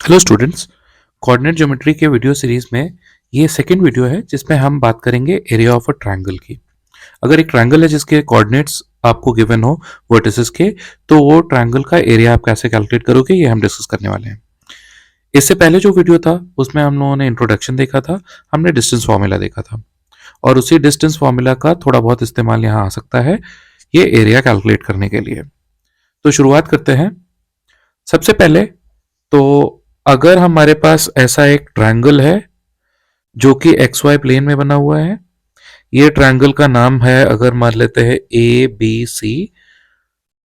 Hello students. Coordinate geometry के video series में ये सेकंड वीडियो है जिसमें हम बात करेंगे एरिया ऑफ अ ट्रायंगल की। अगर एक ट्रायंगल है जिसके कोऑर्डिनेट्स आपको गिवन हो वर्टिसेस के, तो वो ट्रायंगल का एरिया आप कैसे कैलकुलेट करोगे ये हम डिस्कस करने वाले हैं। इससे पहले जो वीडियो था उसमें हम लोगों ने इंट्रोडक्शन देखा था, हमने डिस्टेंस फॉर्मूला देखा था और उसी डिस्टेंस फॉर्मूला का थोड़ा बहुत इस्तेमाल यहाँ आ सकता है ये एरिया कैलकुलेट करने के लिए। तो शुरुआत करते हैं। सबसे पहले तो अगर हमारे पास ऐसा एक ट्रायंगल है जो कि एक्स वाई प्लेन में बना हुआ है, ये ट्रायंगल का नाम है, अगर मान लेते हैं ए बी सी।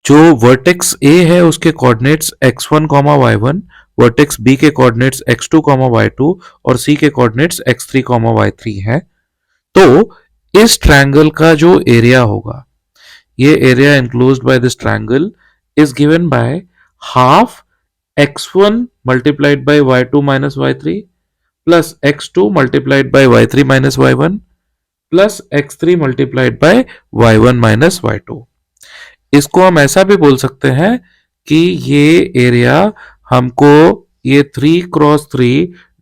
जो वर्टेक्स ए है उसके coordinates x1 comma y1, vertex B के कोऑर्डिनेट्स x2 कॉमा y2 और सी के कोऑर्डिनेट्स x3 कॉमा y3 है। तो इस ट्रायंगल का जो एरिया होगा, ये area enclosed by this triangle is given by half x1 multiplied by y2 minus y3 plus x2 multiplied by y3 minus y1 plus x3 multiplied by y1 minus y2। इसको हम ऐसा भी बोल सकते हैं कि ये एरिया हमको ये 3x3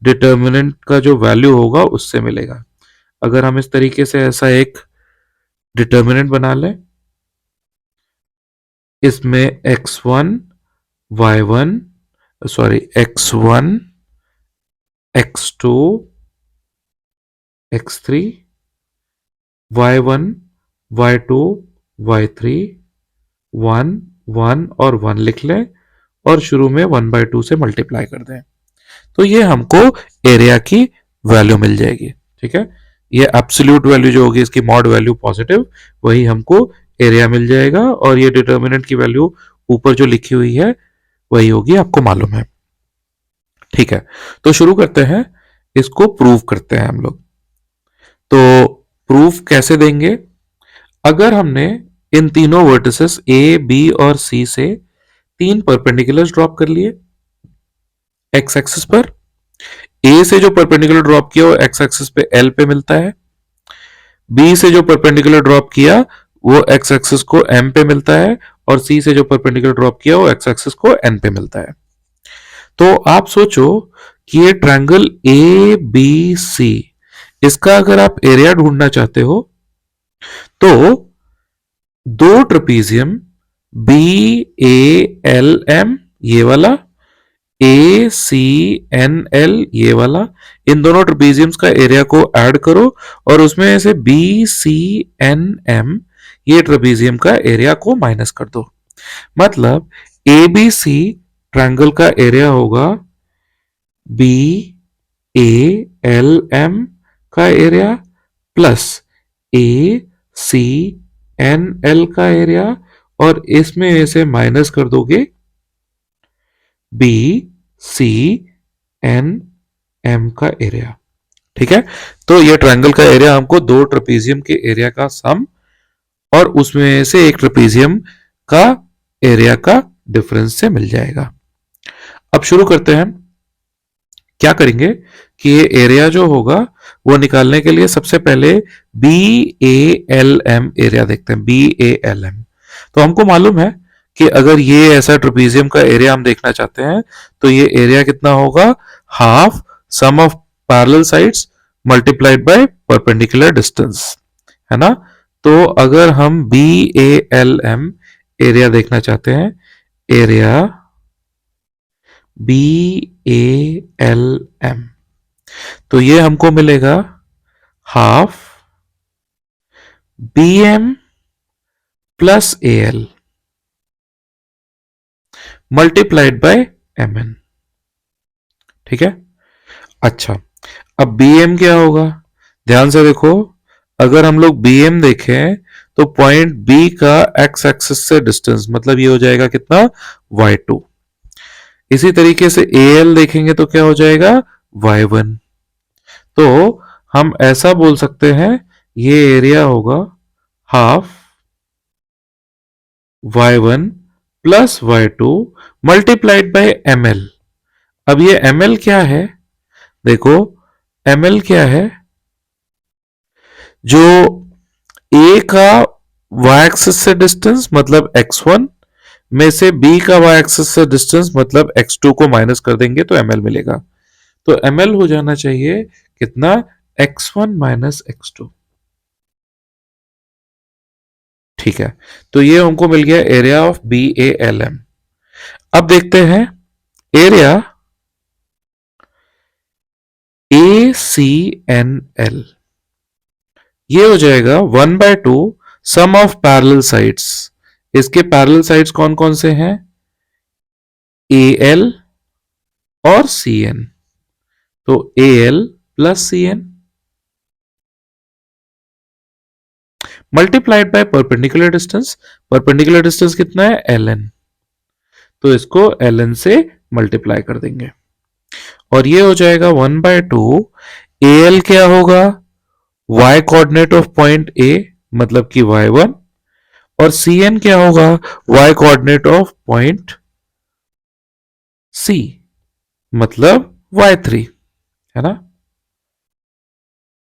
डिटर्मिनेंट का जो वैल्यू होगा उससे मिलेगा। अगर हम इस तरीके से ऐसा एक डिटर्मिनेंट बना लें, इसमें x1 y1 sorry x1 x2 x3 y1 y2 y3 1 1 और 1 लिख लें और शुरू में 1/2 से मल्टीप्लाई कर दें, तो ये हमको एरिया की वैल्यू मिल जाएगी। ठीक है, ये एब्सोल्यूट वैल्यू जो होगी इसकी मॉड वैल्यू पॉजिटिव, वही हमको एरिया मिल जाएगा और ये डिटर्मिनेंट की वैल्यू ऊपर जो लिखी हुई है वही होगी, आपको मालूम है। ठीक है, तो शुरू करते हैं, इसको प्रूव करते हैं हम लोग। तो प्रूफ कैसे देंगे? अगर हमने इन तीनों वर्टिसेस ए बी और सी से तीन परपेंडिकुलर्स ड्रॉप कर लिए एक्स एक्सिस पर। ए से जो परपेंडिकुलर ड्रॉप किया वो एक्स एक्सिस पे एल पे मिलता है, बी से जो परपेंडिकुलर ड्रॉप किया वो एक्स एक्सिस को एम पे मिलता है और सी से जो परपेंडिकुलर ड्रॉप किया वो एक्स एक्सिस को एन पे मिलता है। तो आप सोचो कि ये ट्रायंगल ए बी सी, इसका अगर आप एरिया ढूंढना चाहते हो तो दो trapezium B A L M ये वाला, ए सी एन एल ये वाला, इन दोनों ट्रेपीजियम्स का एरिया को ऐड करो और उसमें से बी सी एन एम ये ट्रेपीजियम का एरिया को माइनस कर दो। मतलब ए बी सी ट्रायंगल का एरिया होगा बी ए एल एम का एरिया प्लस ए सी एन एल का एरिया और इसमें से माइनस कर दोगे बी सी एन एम का एरिया। ठीक है, तो ये ट्रायंगल का एरिया हमको दो ट्रेपीजियम के एरिया का सम और उसमें से एक ट्रेपीजियम का एरिया का डिफरेंस से मिल जाएगा। अब शुरू करते हैं। क्या करेंगे कि ये एरिया जो होगा वो निकालने के लिए सबसे पहले B A L M area देखते हैं। बी ए एल एम, तो हमको मालूम है कि अगर ये ऐसा ट्रेपीजियम का एरिया हम देखना चाहते हैं तो ये एरिया कितना होगा, half sum of parallel sides multiplied by perpendicular distance, है ना। तो अगर हम B A L M area देखना चाहते हैं, area B A L M, तो ये हमको मिलेगा half B M plus A L multiplied by M N. ठीक है, अच्छा अब बी एम क्या होगा, ध्यान से देखो। अगर हम लोग बी एम देखें तो पॉइंट बी का एक्स एक्सिस से डिस्टेंस, मतलब ये हो जाएगा कितना, y2। इसी तरीके से ए एल देखेंगे तो क्या हो जाएगा, y1। तो हम ऐसा बोल सकते हैं ये एरिया होगा half y1 plus y2 multiplied by ml। अब ये ml क्या है, देखो ml क्या है, जो a का y एक्सिस से डिस्टेंस मतलब x1 में से b का y एक्सिस से डिस्टेंस मतलब x2 को माइनस कर देंगे तो ml मिलेगा। तो ml हो जाना चाहिए कितना, x1 माइनस x2। ठीक है, तो ये हमको मिल गया एरिया ऑफ BALM। अब देखते हैं एरिया ACNL। ये हो जाएगा 1/2 सम ऑफ पैरेलल साइड्स। इसके पैरेलल साइड्स कौन कौन से हैं, AL और CN। तो AL plus CN multiplied by perpendicular distance. Perpendicular distance कितना है, LN। तो इसको LN से मल्टीप्लाई कर देंगे और ये हो जाएगा 1/2 AL क्या होगा, y coordinate of point A मतलब कि y1, और CN क्या होगा, y coordinate of point C मतलब y3, है ना।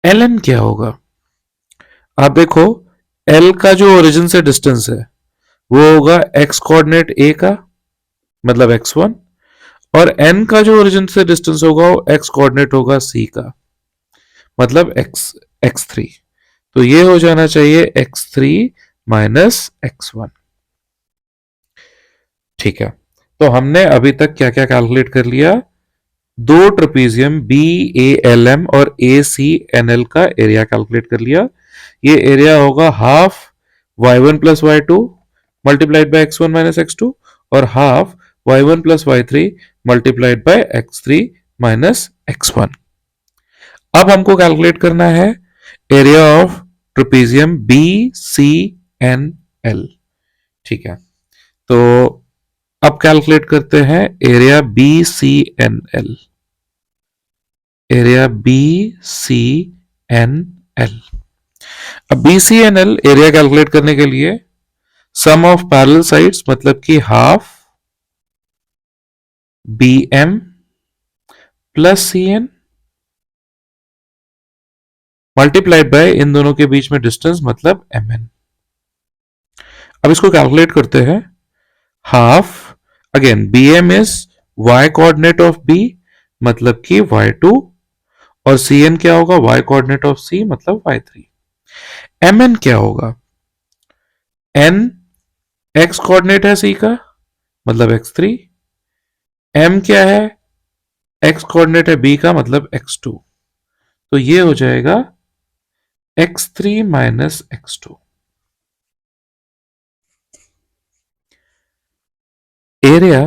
LN क्या होगा, आप देखो L का जो ओरिजिन से डिस्टेंस है वो होगा x कोऑर्डिनेट A का मतलब x1, और n का जो ओरिजिन से डिस्टेंस होगा वो x कोऑर्डिनेट होगा C का मतलब x3। तो ये हो जाना चाहिए x3 माइनस x1। ठीक है, तो हमने अभी तक क्या क्या कैलकुलेट कर लिया, दो ट्रेपीजियम BALM और ACNL का एरिया कैलकुलेट कर लिया। ये एरिया होगा half y1 plus y2 multiplied by x1 minus x2 और half y1 plus y3 multiplied by x3 minus x1। अब हमको कैलकुलेट करना है एरिया ऑफ ट्रेपीजियम BCNL। ठीक है, तो अब कैलकुलेट करते हैं एरिया BCNL। Area BCNL। अब BCNL एरिया कैलकुलेट करने के लिए सम ऑफ पैरेलल साइड्स मतलब कि half BM plus CN multiplied by इन दोनों के बीच में डिस्टेंस मतलब MN। अब इसको कैलकुलेट करते हैं, half again BM is y coordinate of B मतलब कि y2, और CN क्या होगा, y कोऑर्डिनेट ऑफ C मतलब y3। MN क्या होगा, N x कोऑर्डिनेट है C का मतलब x3, M क्या है, x कोऑर्डिनेट है B का मतलब x2। तो ये हो जाएगा x3 minus x2। Area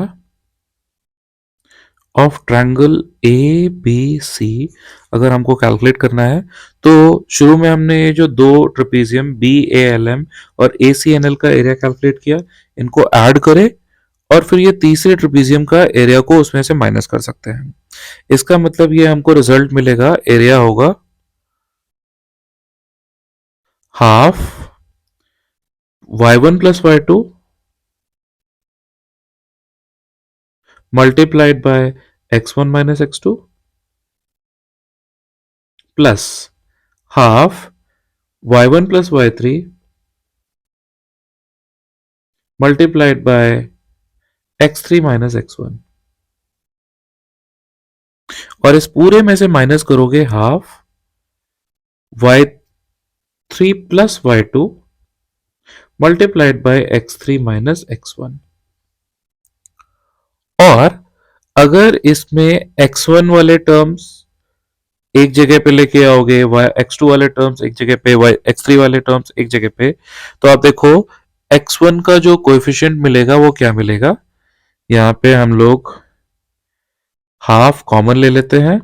of triangle A B C अगर हमको कैलकुलेट करना है तो शुरू में हमने ये जो दो ट्रेपीजियम BALM और ACNL का एरिया कैलकुलेट किया, इनको ऐड करें और फिर ये तीसरे ट्रेपीजियम का एरिया को उसमें से माइनस कर सकते हैं। इसका मतलब ये हमको रिजल्ट मिलेगा, एरिया होगा half y1 plus y2 multiplied by x1 minus x2 plus half y1 plus y3 multiplied by x3 minus x1, और इस पूरे में से माइनस करोगे half y3 plus y2 multiplied by x3 minus x1। और अगर इसमें x1 वाले टर्म्स एक जगह पे लेके आओगे, x2 वाले टर्म्स एक जगह पे, x3 वाले टर्म्स एक जगह पे, तो आप देखो x1 का जो कोएफिशिएंट मिलेगा वो क्या मिलेगा, यहां पे हम लोग हाफ कॉमन ले लेते हैं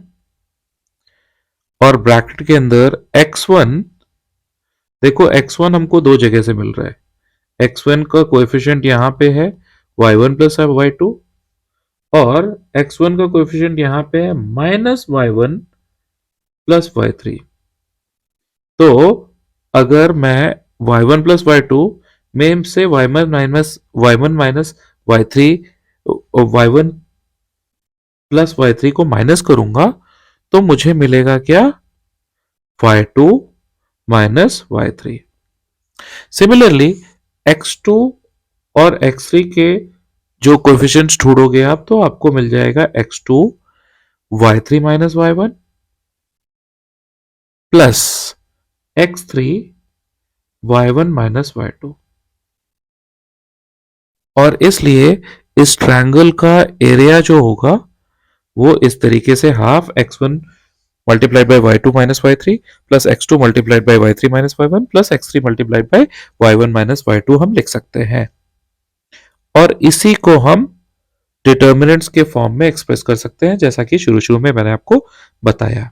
और ब्रैकेट के अंदर x1, देखो x1 हमको दो जगह से मिल रहा है। x1 का कोएफिशिएंट यहां पे है y1 प्लस y2, और x1 का कोएफिशिएंट यहां पे है माइनस y1 प्लस y3। तो अगर मैं y1 प्लस y2 में से y1 minus y3 y1 plus y3 को माइनस करूंगा तो मुझे मिलेगा क्या, y2 minus y3। Similarly x2 और x3 के जो कोएफिशिएंट्स ढूंढोगे आप तो आपको मिल जाएगा x2 y3 minus y1 plus x3 y1 minus y2। और इसलिए इस ट्रायंगल का एरिया जो होगा वो इस तरीके से half x1 multiplied by y2 minus y3 plus x2 multiplied by y3 minus y1 plus x3 multiplied by y1 minus y2 हम लिख सकते हैं। और इसी को हम डिटर्मिनेंट्स के फॉर्म में एक्सप्रेस कर सकते हैं, जैसा कि शुरू शुरू में मैंने आपको बताया।